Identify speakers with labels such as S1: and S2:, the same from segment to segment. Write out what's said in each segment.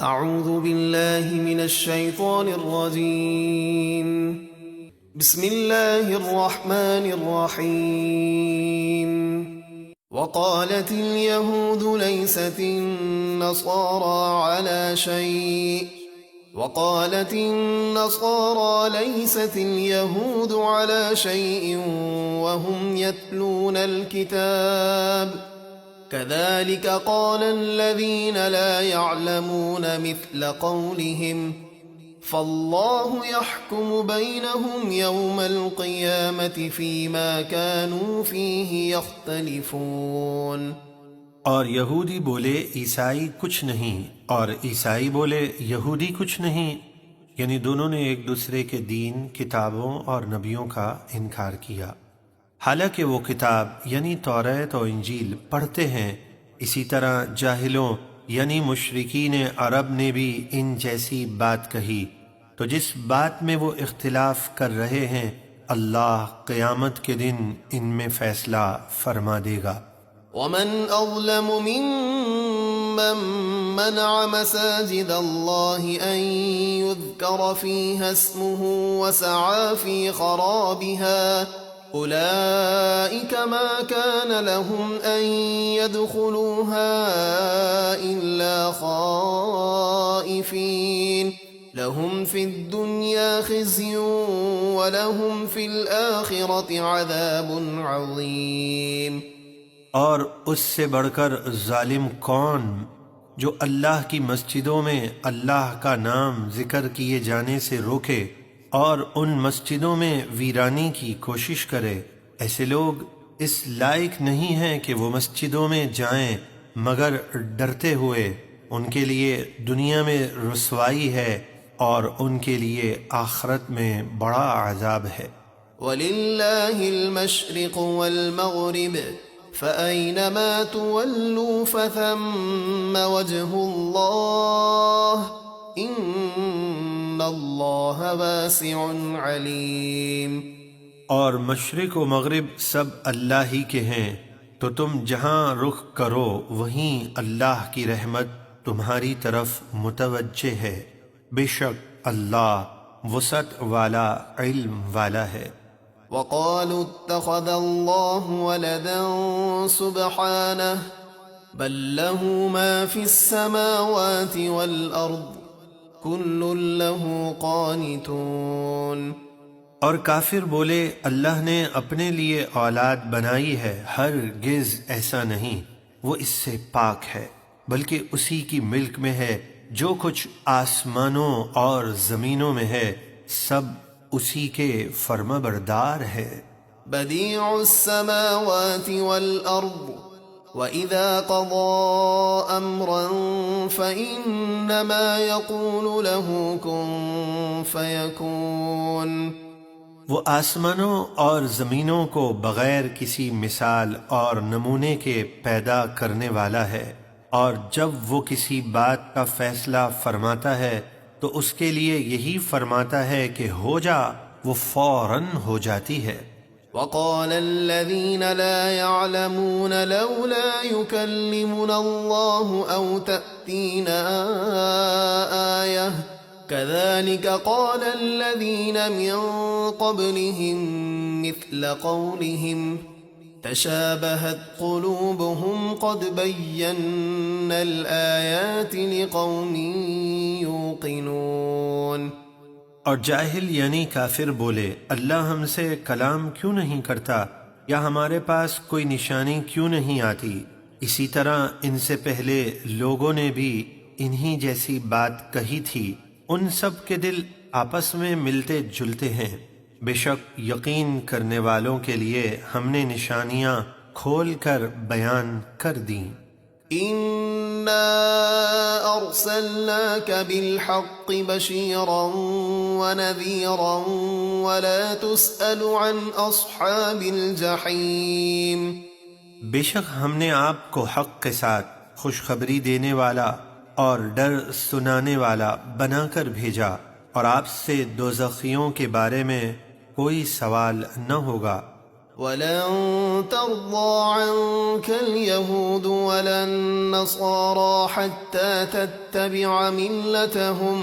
S1: اعوذ باللہ من الشیطان الرجیم بسم اللہ الرحمن الرحیم وقالت اليهود ليست النصارى على شيء وقالت النصارى ليست اليهود على شيء وهم يتلون الكتاب كذلك قال الذين لا يعلمون مثل قولهم فالله يحكم بينهم يوم القيامة فيما كانوا فيه يختلفون۔
S2: اور یہودی بولے عیسائی کچھ نہیں، اور عیسائی بولے یہودی کچھ نہیں، یعنی دونوں نے ایک دوسرے کے دین، کتابوں اور نبیوں کا انکار کیا، حالانکہ وہ کتاب یعنی توریت و انجیل پڑھتے ہیں۔ اسی طرح جاہلوں یعنی مشرکین عرب نے بھی ان جیسی بات کہی، تو جس بات میں وہ اختلاف کر رہے ہیں اللہ قیامت کے دن ان میں فیصلہ فرما دے گا۔
S1: ومن أظلم ممن منع مساجد الله أن يذكر فيها اسمه وسعى في خرابها أولئك ما كان لهم أن يدخلوها إلا خائفين لهم في الدنيا خزي ولهم في الآخرة عذاب عظيم۔
S2: اور اس سے بڑھ کر ظالم کون جو اللہ کی مسجدوں میں اللہ کا نام ذکر کیے جانے سے روکے اور ان مسجدوں میں ویرانی کی کوشش کرے۔ ایسے لوگ اس لائق نہیں ہیں کہ وہ مسجدوں میں جائیں مگر ڈرتے ہوئے، ان کے لیے دنیا میں رسوائی ہے اور ان کے لیے آخرت میں بڑا عذاب ہے۔
S1: وَلِلَّهِ الْمَشْرِقُ وَالْمَغْرِبُ فَأَيْنَمَا تُوَلُّوا فَثَمَّ وَجْهُ اللَّهِ إِنَّ اللَّهَ وَاسِعٌ عَلِيمٌ۔
S2: اور مشرق و مغرب سب اللہ ہی کے ہیں، تو تم جہاں رخ کرو وہیں اللہ کی رحمت تمہاری طرف متوجہ ہے، بے شک اللہ وسعت والا، علم والا ہے۔
S1: وَقَالُوا اتَّخَذَ اللَّهُ وَلَدًا سُبْحَانَهُ بَل لَّهُ مَا فِي السَّمَاوَاتِ وَالْأَرْضِ كُلٌّ لَّهُ قَانِتُونَ۔
S2: اور کافر بولے اللہ نے اپنے لیے اولاد بنائی ہے، ہرگز ایسا نہیں، وہ اس سے پاک ہے، بلکہ اسی کی ملک میں ہے جو کچھ آسمانوں اور زمینوں میں ہے، سب اسی کے فرما بردار ہے۔
S1: بدیع السماوات والارض وَإِذَا قَضَى أَمْرًا فَإِنَّمَا يَقُولُ لَهُ كُن فَيَكُونُ۔
S2: وہ آسمانوں اور زمینوں کو بغیر کسی مثال اور نمونے کے پیدا کرنے والا ہے، اور جب وہ کسی بات کا فیصلہ فرماتا ہے تو اس کے لیے یہی فرماتا ہے کہ ہو جا، وہ فوراً ہو جاتی ہے۔
S1: وَقَالَ الَّذِينَ لَا يَعْلَمُونَ لَوْلَا يُكَلِّمُنَا اللَّهُ أَوْ تَأْتِينَا آيَةٌ كَذَلِكَ قَالَ الَّذِينَ مِن قَبْلِهِم مِّثْلَ قَوْلِهِمْ تَشَابَهَتْ قُلُوبُهُمْ قَدْ بَيَّنَّا الْآيَاتِ لِقَوْمٍ يُوقِنُونَ۔
S2: اور جاہل یعنی کافر بولے اللہ ہم سے کلام کیوں نہیں کرتا، یا ہمارے پاس کوئی نشانی کیوں نہیں آتی؟ اسی طرح ان سے پہلے لوگوں نے بھی انہی جیسی بات کہی تھی، ان سب کے دل آپس میں ملتے جلتے ہیں، بے شک یقین کرنے والوں کے لیے ہم نے نشانیاں کھول کر بیان کر دیں۔
S1: إِنَّا أَرْسَلْنَاكَ بِالْحَقِّ بَشِيرًا وَنَذِيرًا وَلَا تُسْأَلُ عَنْ أَصْحَابِ الْجَحِيمِ۔
S2: بے شک ہم نے آپ کو حق کے ساتھ خوشخبری دینے والا اور ڈر سنانے والا بنا کر بھیجا، اور آپ سے دوزخیوں کے بارے میں کوئی سوال نہ ہوگا۔
S1: ولن ترضى عنك اليهود ولا النصارى حتى تتبع ملتهم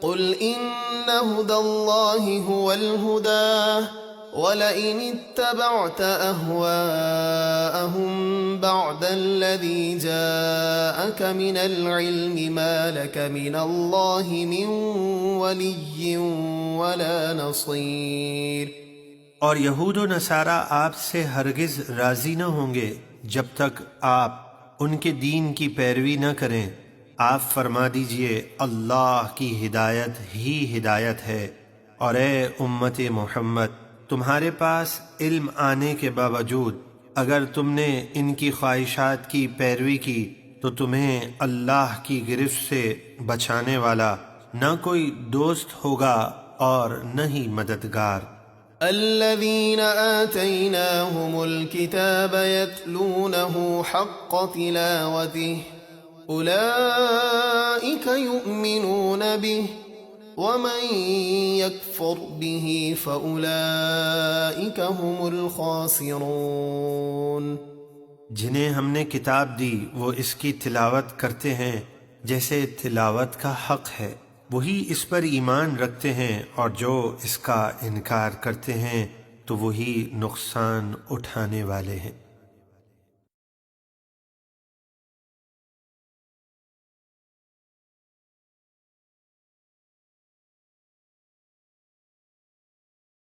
S1: قل إن هدى الله هو الهدى ولئن اتبعت أهواءهم بعد الذي جاءك من العلم ما لك من الله من ولي ولا نصير۔
S2: اور یہود و نصارہ آپ سے ہرگز راضی نہ ہوں گے جب تک آپ ان کے دین کی پیروی نہ کریں۔ آپ فرما دیجئے اللہ کی ہدایت ہی ہدایت ہے، اور اے امت محمد تمہارے پاس علم آنے کے باوجود اگر تم نے ان کی خواہشات کی پیروی کی تو تمہیں اللہ کی گرفت سے بچانے والا نہ کوئی دوست ہوگا اور نہ ہی مددگار۔
S1: الذين آتيناهم الكتاب يتلونه حق تلاوته أولئك يؤمنون به ومن يكفر به فأولئك هم الخاسرون۔
S2: جنہیں ہم نے کتاب دی وہ اس کی تلاوت کرتے ہیں جیسے تلاوت کا حق ہے، وہی اس پر ایمان رکھتے ہیں، اور جو اس کا انکار کرتے ہیں تو وہی نقصان اٹھانے والے ہیں۔